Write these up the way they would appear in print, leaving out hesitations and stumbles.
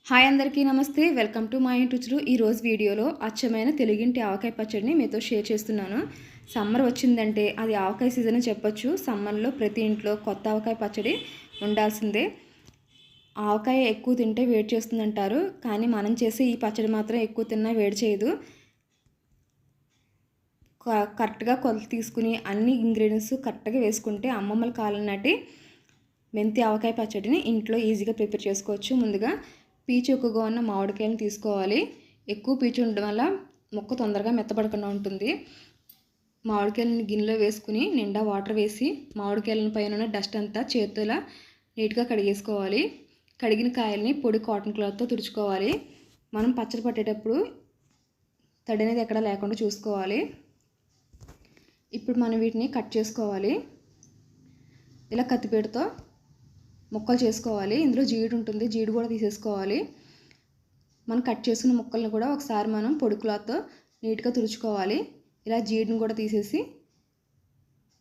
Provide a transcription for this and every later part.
Hi అందరికీ నమస్తే. Welcome to my ఇంటి రుచులు. ఈరోజు వీడియోలో అచ్చమైన తెలుగింటి ఆవకాయ పచ్చడిని మీతో షేర్ చేస్తున్నాను. సమ్మర్ వచ్చిందంటే అది ఆవకాయ సీజన్ అని చెప్పొచ్చు. సమ్మర్లో ప్రతి ఇంట్లో కొత్త ఆవకాయ పచ్చడి ఉండాల్సిందే. ఆవకాయ ఎక్కువ తింటే వేడి చేస్తుందంటారు, కానీ మనం చేసే ఈ పచ్చడి మాత్రం ఎక్కువ తిన్నా వేడి చేయదు. కరెక్ట్గా కొలత తీసుకుని అన్ని ఇంగ్రీడియంట్స్ కరెక్ట్గా వేసుకుంటే అమ్మమ్మల కాలం నాటి మెంతి ఆవకాయ పచ్చడిని ఇంట్లో ఈజీగా ప్రిపేర్ చేసుకోవచ్చు. ముందుగా పీచు ఎక్కువగా ఉన్న మామిడికాయలను తీసుకోవాలి. ఎక్కువ పీచు ఉండడం వల్ల ముక్క తొందరగా మెత్తబడకుండా ఉంటుంది. మామిడికాయలను గిన్నెలో వేసుకుని నిండా వాటర్ వేసి మామిడికాయల పైన ఉన్న డస్ట్ అంతా చేతులా నీట్గా కడిగేసుకోవాలి. కడిగిన కాయల్ని పొడి కాటన్ క్లాత్తో తుడుచుకోవాలి. మనం పచ్చడి పట్టేటప్పుడు తడి అనేది ఎక్కడా లేకుండా చూసుకోవాలి. ఇప్పుడు మనం వీటిని కట్ చేసుకోవాలి. ఇలా కత్తిపీటతో ముక్కలు చేసుకోవాలి. ఇందులో జీడి ఉంటుంది, జీడి కూడా తీసేసుకోవాలి. మనం కట్ చేసుకున్న ముక్కలను కూడా ఒకసారి మనం పొడి క్లాత్తో నీట్గా తుడుచుకోవాలి. ఇలా జీడిని కూడా తీసేసి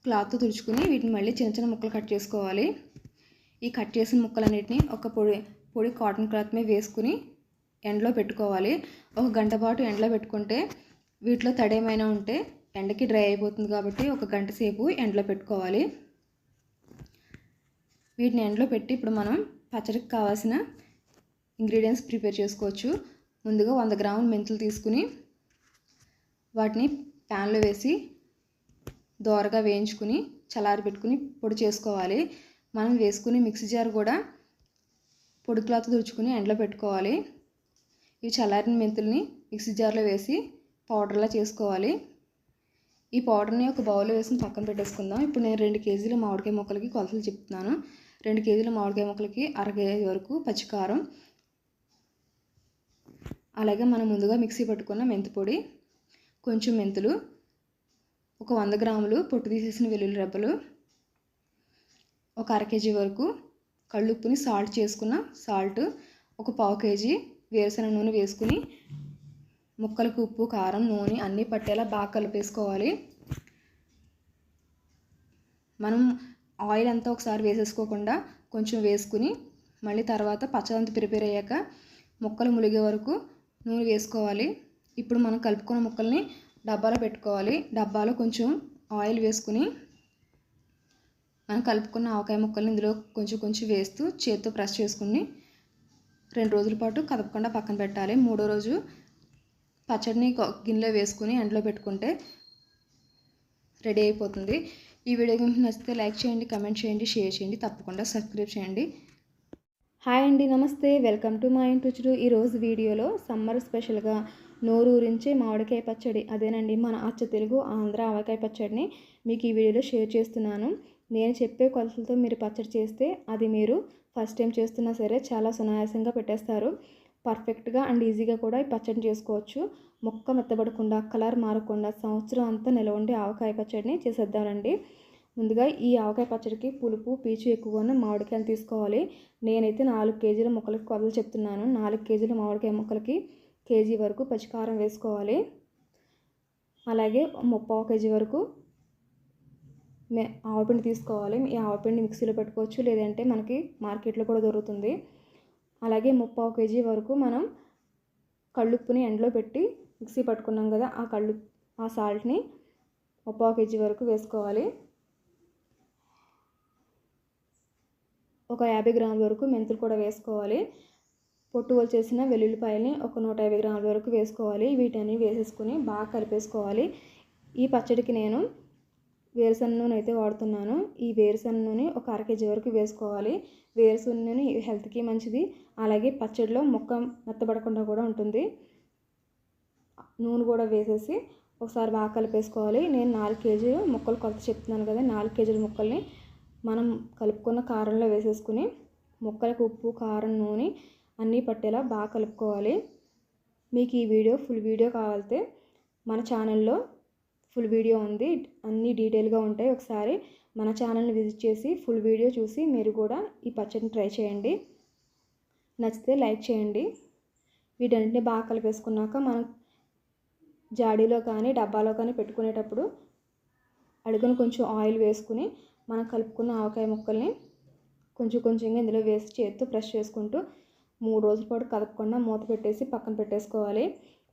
క్లాత్తో తుడుచుకుని వీటిని మళ్ళీ చిన్న చిన్న ముక్కలు కట్ చేసుకోవాలి. ఈ కట్ చేసిన ముక్కలన్నిటిని ఒక పొడి కాటన్ క్లాత్ మీద వేసుకుని ఎండలో పెట్టుకోవాలి. ఒక గంట పాటు ఎండలో పెట్టుకుంటే వీటిలో తడి ఏమైనా ఉంటే ఎండకి డ్రై అయిపోతుంది కాబట్టి ఒక గంట సేపు ఎండలో పెట్టుకోవాలి. వీటిని ఎండలో పెట్టి ఇప్పుడు మనం పచ్చడికి కావాల్సిన ఇంగ్రీడియంట్స్ ప్రిపేర్ చేసుకోవచ్చు. ముందుగా 100 గ్రాముల మెంతులు తీసుకుని వాటిని ప్యాన్లో వేసి దోరగా వేయించుకుని చల్లారి పెట్టుకుని పొడి చేసుకోవాలి. మనం వేసుకుని మిక్సీ జార్ కూడా పొడి క్లాత్ తుడుచుకుని ఎండలో పెట్టుకోవాలి. ఈ చల్లారిన మెంతుల్ని మిక్సీ జార్లో వేసి పౌడర్లా చేసుకోవాలి. ఈ పౌడర్ని ఒక బౌల్లో వేసి పక్కన పెట్టేసుకుందాం. ఇప్పుడు నేను 2 కేజీల మామిడికాయ ముక్కలకి కొలతలు చెప్తున్నాను. 2 కేజీల మామిడికాయ ముక్కలకి అర కేజీ వరకు పచ్చికారం, అలాగే మనం ముందుగా మిక్సీ పట్టుకున్న మెంతి పొడి, కొంచెం మెంతులు, ఒక 100 గ్రాములు పొట్టు తీసేసిన వెల్లుల్లి రెబ్బలు, ఒక అర కేజీ వరకు కళ్ళుప్పుని సాల్ట్ చేసుకున్న సాల్ట్, ఒక పావు కేజీ వేరుశనగ నూనె వేసుకుని ముక్కలకు ఉప్పు, కారం, నూనె అన్నీ పట్టేలా బాగా కలిపేసుకోవాలి. మనం ఆయిల్ అంతా ఒకసారి వేసేసుకోకుండా కొంచెం వేసుకుని మళ్ళీ తర్వాత పచ్చడంతా ప్రిపేర్ అయ్యాక ముక్కలు ములిగే వరకు నూనె వేసుకోవాలి. ఇప్పుడు మనం కలుపుకున్న ముక్కల్ని డబ్బాలో పెట్టుకోవాలి. డబ్బాలో కొంచెం ఆయిల్ వేసుకుని మనం కలుపుకున్న ఆవకాయ ముక్కల్ని ఇందులో కొంచెం వేస్తూ చేతితో ప్రెస్ చేసుకుని 2 రోజుల పాటు కదపకుండా పక్కన పెట్టాలి. 3వ రోజు పచ్చడిని గిన్నెలో వేసుకుని ఎండలో పెట్టుకుంటే రెడీ అయిపోతుంది. ఈ వీడియో మీకు నచ్చితే లైక్ చేయండి, కమెంట్ చేయండి, షేర్ చేయండి, తప్పకుండా సబ్స్క్రైబ్ చేయండి. హాయ్ అండి, నమస్తే. వెల్కమ్ టు మై ఇంటి రుచులు. ఈరోజు వీడియోలో సమ్మర్ స్పెషల్గా నోరూరించే మామిడికాయ పచ్చడి, అదేనండి మన అచ్చ తెలుగు ఆంధ్ర ఆవకాయ పచ్చడిని మీకు ఈ వీడియోలో షేర్ చేస్తున్నాను. నేను చెప్పే కొలతలతో మీరు పచ్చడి చేస్తే అది మీరు ఫస్ట్ టైం చేస్తున్నా సరే చాలా సునాయాసంగా పెట్టేస్తారు. పర్ఫెక్ట్గా అండ్ ఈజీగా కూడా ఈ పచ్చడిని చేసుకోవచ్చు. ముక్క మెత్తబడకుండా, కలర్ మారకుండా సంవత్సరం అంతా నిలవ ఉండే ఆవకాయ పచ్చడిని చేసేద్దామండి. ముందుగా ఈ ఆవకాయ పచ్చడికి పులుపు, పీచు ఎక్కువగా ఉన్న మామిడికాయలు తీసుకోవాలి. నేనైతే 4 కేజీల ముక్కలకి కొలతలు చెప్తున్నాను. 4 కేజీల మామిడికాయ ముక్కలకి కేజీ వరకు పచ్చికారం వేసుకోవాలి. అలాగే 3/4 కేజీ వరకు ఆవపిండి తీసుకోవాలి. ఈ ఆవపిండి మిక్సీలో పెట్టుకోవచ్చు, లేదంటే మనకి మార్కెట్లో కూడా దొరుకుతుంది. అలాగే 3/4 కేజీ వరకు మనం కళ్ళుప్పుని ఎండలో పెట్టి మిక్సీ పట్టుకున్నాం కదా, ఆ సాల్ట్ని 3/4 కేజీ వరకు వేసుకోవాలి. ఒక 50 గ్రాముల వరకు మెంతులు కూడా వేసుకోవాలి. పొట్టు చేసిన వెల్లుల్లిపాయలని ఒక 150 గ్రాముల వరకు వేసుకోవాలి. వీటన్ని వేసేసుకుని బాగా కలిపేసుకోవాలి. ఈ పచ్చడికి నేను వేరుశనగ నూనె అయితే వాడుతున్నాను. ఈ వేరుశనగ నూనె ఒక అర కేజీ వరకు వేసుకోవాలి. వేరుశనగ నూనె హెల్త్కి మంచిది, అలాగే పచ్చడిలో ముక్క మెత్తబడకుండా కూడా ఉంటుంది. నూనె కూడా వేసేసి ఒకసారి బాగా కలిపేసుకోవాలి. నేను 4 కేజీలు ముక్కలు కొలత చెప్తున్నాను కదా, 4 కేజీల ముక్కల్ని మనం కలుపుకున్న కారంలో వేసేసుకుని ముక్కలకు ఉప్పు, కారం, నూనె అన్నీ పట్టేలా బాగా కలుపుకోవాలి. మీకు ఈ వీడియో ఫుల్ వీడియో కావాలంటే మన ఛానల్లో ఫుల్ వీడియో ఉంది, అన్నీ డీటెయిల్గా ఉంటాయి. ఒకసారి మన ఛానల్ని విజిట్ చేసి ఫుల్ వీడియో చూసి మీరు కూడా ఈ పచ్చడిని ట్రై చేయండి. నచ్చితే లైక్ చేయండి. వీటన్నిటిని బాగా కలిపేసుకున్నాక మనం జాడీలో కానీ డబ్బాలో కానీ పెట్టుకునేటప్పుడు అడుగున కొంచెం ఆయిల్ వేసుకుని మనం కలుపుకున్న ఆవకాయ ముక్కల్ని కొంచెంగా ఇందులో వేసి చేతితో ప్రెస్ చేసుకుంటూ 3 రోజుల పాటు కదపకుండా మూత పెట్టేసి పక్కన పెట్టేసుకోవాలి.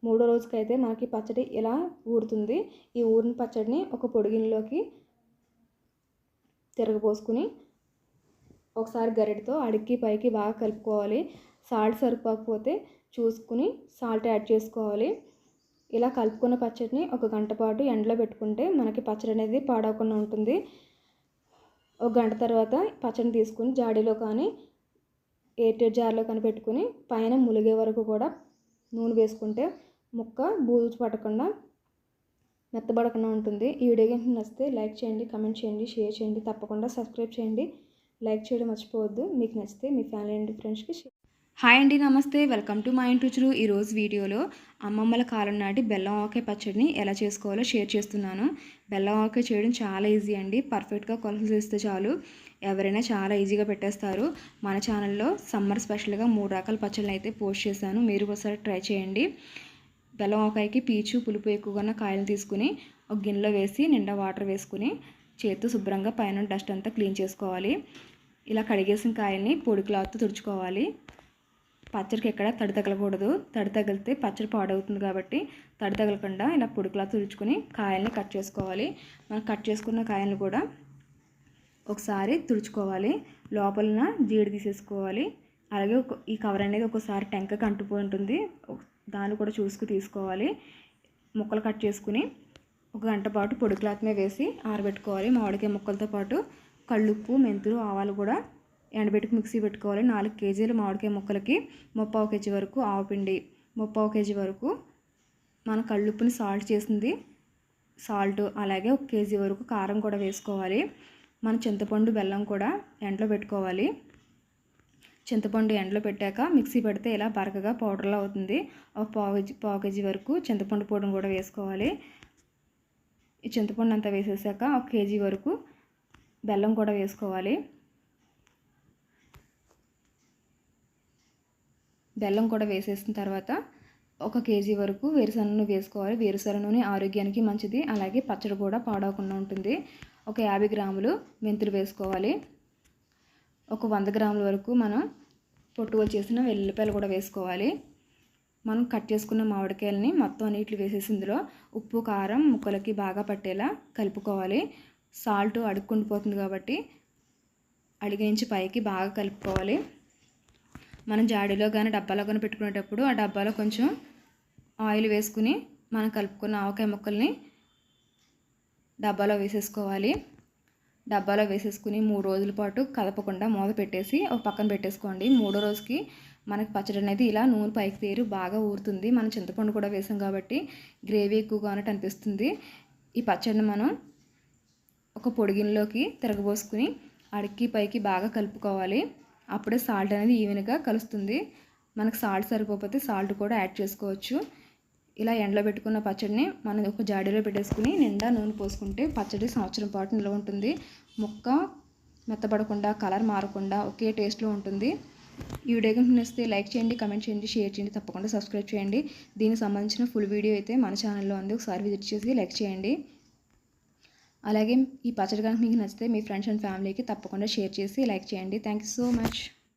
3వ రోజుకైతే మనకి పచ్చడి ఇలా ఊరుతుంది. ఈ ఊరిన పచ్చడిని ఒక పొడి గిన్నెలోకి తిరగపోసుకుని ఒకసారి గరిటెతో అడిగి పైకి బాగా కలుపుకోవాలి. సాల్ట్ సరిపోకపోతే చూసుకుని సాల్ట్ యాడ్ చేసుకోవాలి. ఇలా కలుపుకున్న పచ్చడిని 1 గంట పాటు ఎండలో పెట్టుకుంటే మనకి పచ్చడి అనేది పాడవకుండా ఉంటుంది. 1 గంట తర్వాత పచ్చడిని తీసుకుని జాడీలో కానీ ఎయిర్టైట్ జార్లో కానీ పెట్టుకుని పైన ములిగే వరకు కూడా నూనె వేసుకుంటే ముక్క బూజు పట్టకుండా మెత్తబడకుండా ఉంటుంది. ఈ వీడియో కనుక నచ్చితే లైక్ చేయండి, కామెంట్ చేయండి, షేర్ చేయండి, తప్పకుండా సబ్స్క్రైబ్ చేయండి. లైక్ చేయడం మర్చిపోవద్దు. మీకు నచ్చితే మీ ఫ్యామిలీ అండ్ ఫ్రెండ్స్కి షేర్. హాయ్ అండి, నమస్తే, వెల్కమ్ టు మా ఇంటి రుచులు. ఈరోజు వీడియోలో అమ్మమ్మల కాలం నాటి బెల్లం ఆవకాయ పచ్చడిని ఎలా చేసుకోవాలో షేర్ చేస్తున్నాను. బెల్లం ఆవకాయ చేయడం చాలా ఈజీ అండి. పర్ఫెక్ట్గా కొలతలు చేస్తే చాలు ఎవరైనా చాలా ఈజీగా పెట్టేస్తారు. మన ఛానల్లో సమ్మర్ స్పెషల్గా 3 రకాల పచ్చళ్ళని అయితే పోస్ట్ చేశాను. మీరు ఒకసారి ట్రై చేయండి. బెల్లం ఆవకాయకి పీచు పులుపు ఎక్కువగా ఉన్న కాయలు తీసుకుని ఒక గిన్నెలో వేసి నిండా వాటర్ వేసుకుని చేతితో శుభ్రంగా పైన డస్ట్ అంతా క్లీన్ చేసుకోవాలి. ఇలా కడిగేసిన కాయల్ని పొడి క్లాత్తో తుడుచుకోవాలి. పచ్చడికి ఎక్కడ తడి తగలకూడదు. తడి తగిలితే పచ్చడి పాడవుతుంది కాబట్టి తడి తగలకుండా ఇలా పొడి క్లాత్ తుడుచుకుని కాయల్ని కట్ చేసుకోవాలి. మనం కట్ చేసుకున్న కాయలను కూడా ఒకసారి తుడుచుకోవాలి. లోపలన జీడి తీసేసుకోవాలి. అలాగే ఈ కవర్ అనేది ఒకసారి టెంకకి అంటుపోయి ఉంటుంది, దాన్ని కూడా చూసుకు తీసుకోవాలి. ముక్కలు కట్ చేసుకుని 1 గంట పాటు పొడి క్లాత్ మీద వేసి ఆరబెట్టుకోవాలి. మామిడికాయ ముక్కలతో పాటు కళ్ళుప్పు, మెంతులు, ఆవాలు కూడా ఎండబెట్టుకు మిక్సీ పెట్టుకోవాలి. 4 కేజీల మామిడికాయ ముక్కలకి 3/4 కేజీ వరకు ఆవపిండి, 3/4 కేజీ వరకు మన కళ్ళుప్పుని సాల్ట్ చేసింది సాల్ట్, అలాగే 1 కేజీ వరకు కారం కూడా వేసుకోవాలి. మన చింతపండు, బెల్లం కూడా ఎండలో పెట్టుకోవాలి. చింతపండు ఎండలో పెట్టాక మిక్సీ పెడితే ఇలా బరకగా పౌడర్లా అవుతుంది. ఒక పావు కేజీ వరకు చింతపండు పొడిని కూడా వేసుకోవాలి. ఈ చింతపండు అంతా వేసేసాక 1 కేజీ వరకు బెల్లం కూడా వేసుకోవాలి. బెల్లం కూడా వేసేసిన తర్వాత 1 కేజీ వరకు వేరుశనగ నూనె వేసుకోవాలి. వేరుశనగ నూనె ఆరోగ్యానికి మంచిది, అలాగే పచ్చడి కూడా పాడవకుండా ఉంటుంది. ఒక 50 గ్రాములు మెంతులు వేసుకోవాలి. ఒక 100 గ్రాముల వరకు మనం పొట్టువలు చేసిన వెల్లుల్లిపాయలు కూడా వేసుకోవాలి. మనం కట్ చేసుకున్న మామిడికాయలని మొత్తం అన్నిట్లు వేసేసి ఇందులో ఉప్పు, కారం ముక్కలకి బాగా పట్టేలా కలుపుకోవాలి. సాల్ట్ అడుక్కుండిపోతుంది కాబట్టి అడిగి నుంచి పైకి బాగా కలుపుకోవాలి. మనం జాడీలో కానీ డబ్బాలో కానీ పెట్టుకునేటప్పుడు ఆ డబ్బాలో కొంచెం ఆయిల్ వేసుకుని మనం కలుపుకున్న ఆవకాయ ముక్కల్ని డబ్బాలో వేసేసుకోవాలి. డబ్బాలో వేసేసుకుని 3 రోజుల పాటు కదపకుండా మూత పెట్టేసి ఒక పక్కన పెట్టేసుకోండి. 3వ రోజుకి మనకి పచ్చడి అనేది ఇలా నూనె పైకి తేరు బాగా ఊరుతుంది. మనం చింతపండు కూడా వేసాం కాబట్టి గ్రేవీ ఎక్కువగా ఉన్నట్టు అనిపిస్తుంది. ఈ పచ్చడిని మనం ఒక పొడి గిన్నెలోకి తిరగబోసుకుని అడిగి పైకి బాగా కలుపుకోవాలి. అప్పుడే సాల్ట్ అనేది ఈవెన్గా కలుస్తుంది. మనకు సాల్ట్ సరిపోతే సాల్ట్ కూడా యాడ్ చేసుకోవచ్చు. ఇలా ఎండలో పెట్టుకున్న పచ్చడిని మనం ఒక జాడీలో పెట్టేసుకుని నిండా నూనె పోసుకుంటే పచ్చడి సంవత్సరం పాటు నిల్వ ఉంటుంది. ముక్క మెత్తబడకుండా, కలర్ మారకుండా ఒకే టేస్ట్లో ఉంటుంది. ఈ వీడియో కనుక నచ్చితే లైక్ చేయండి, కామెంట్ చేయండి, షేర్ చేయండి, తప్పకుండా సబ్స్క్రైబ్ చేయండి. దీనికి సంబంధించిన ఫుల్ వీడియో అయితే మన ఛానల్లో ఉంది, ఒకసారి విజిట్ చేసి లైక్ చేయండి. అలాగే ఈ పచ్చడి కనుక మీకు నచ్చితే మీ ఫ్రెండ్స్ అండ్ ఫ్యామిలీకి తప్పకుండా షేర్ చేసి లైక్ చేయండి. Thank you so much.